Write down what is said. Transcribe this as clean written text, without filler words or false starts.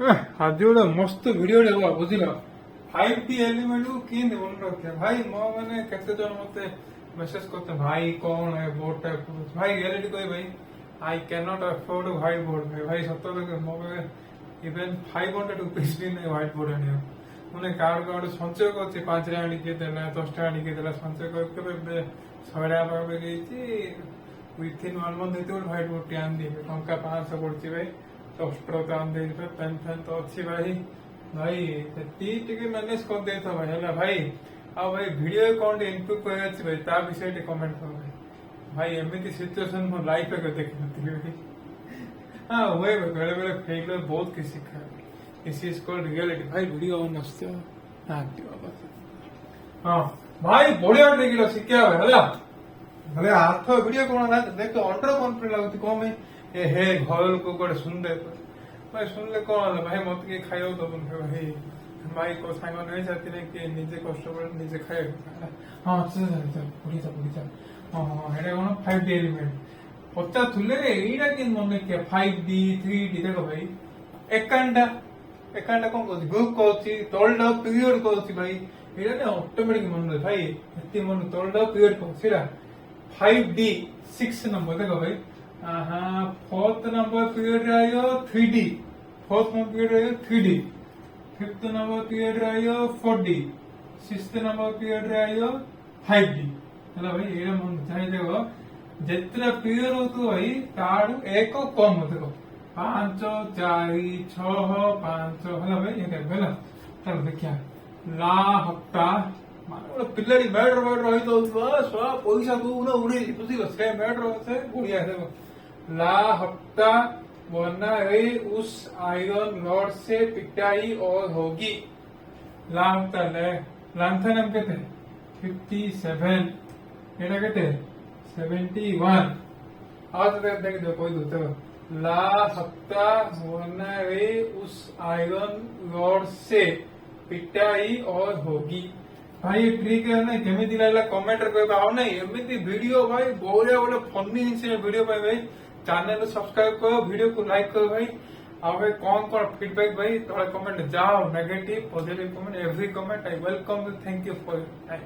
आज गोटे मस्त भिडियो हवा बुझल 5D एलिमेंट को किन मन रखे भाई मो मैंने केते जन मते मेसेज करते भाई कौन है बोर्ड टाइप भाई रियलिटी कोई भाई I can not afford white board भाई सत्य लगे मो इवन 500 रुपीस भी नहीं व्हाइट बोर्ड आने मैंने कार्ड कार्ड संचय कर 5 टा आनिके देला 10 टा आनिके देला संचय करके 100 टा पावे विथिन 1 मंथ हेतु व्हाइट बोर्ड टी आन दिए टंका 500 पड़ची भाई टोस्टर तो आन दे पेन फैन तो अच्छी भाई भाई टी मैनेज कर दे भाई है भाई आ भाई वीडियो कौन इम्प्रूव कर भाई ता विषय कमेंट कर भाई भाई एमती सिचुएशन मो लाइफ में देख भाई हाँ हुए बेले बेले फेक बहुत किसी सीखा दिस इज कॉल्ड रियलिटी भाई वीडियो ऑन आसते हाँ भाई बढ़िया टेकिल शिक्षा है भले हाथ वीडियो कौन देख अंडर कॉन्फिडेंट लगुच कौन हे घर लोक गोटे सुनले भाई सुनले कौन भाई मत किए खाइबा दबन भाई भाई को सांग नहीं चाहती नहीं कि निजे कष्ट कर निजे खाए हाँ चल चल पढ़ी जा हाँ हाँ हेडा कौन 5D एलिमेंट पचा थुले एटा कि मन किया 5D 3D देखो भाई एकांडा एकांडा कौन कहती ग्रुप कहती तलडा पीरियड कहती भाई एटा ने ऑटोमेटिक मन भाई एति मन तलडा पीरियड कहती 5D 6 नंबर देखो भाई हाँ 4th नंबर पीरियड आयो 3D 4th नंबर पीरियड आयो 3D 5th नंबर पीरियड आयो 4D 6th नंबर पीरियड आयो 5D है भाई ये मन चाहिए देखो जितना पीरियड हो तो भाई तार एक कम देखो 5 4 6 5 है भाई ये देखो है चलो देखिए ला हप्ता माने पिल्लाड़ी मैटर मैटर रही तो स्वा पैसा को ना उड़ी बुझिल से मैटर से बढ़िया देखो ला हफ्ता वरना उस आयरन रॉड से पिटाई और होगी ला हफ्ता लांथन हम कहते 57 एटा कहते 71 आज देख दो कोई दो ला हफ्ता वरना उस आयरन रॉड से पिटाई और होगी भाई ट्रिक है ना केमिति लागला कमेंट रे कहबा आ नहीं एमिति वीडियो भाई बोलिया बोले फनी से वीडियो पे भाई चैनल सब्सक्राइब करो वीडियो को लाइक करो भाई आ भाई कौन फीडबैक भाई थोड़ा कमेंट जाओ negative positive comment every comment I welcome thank you for your time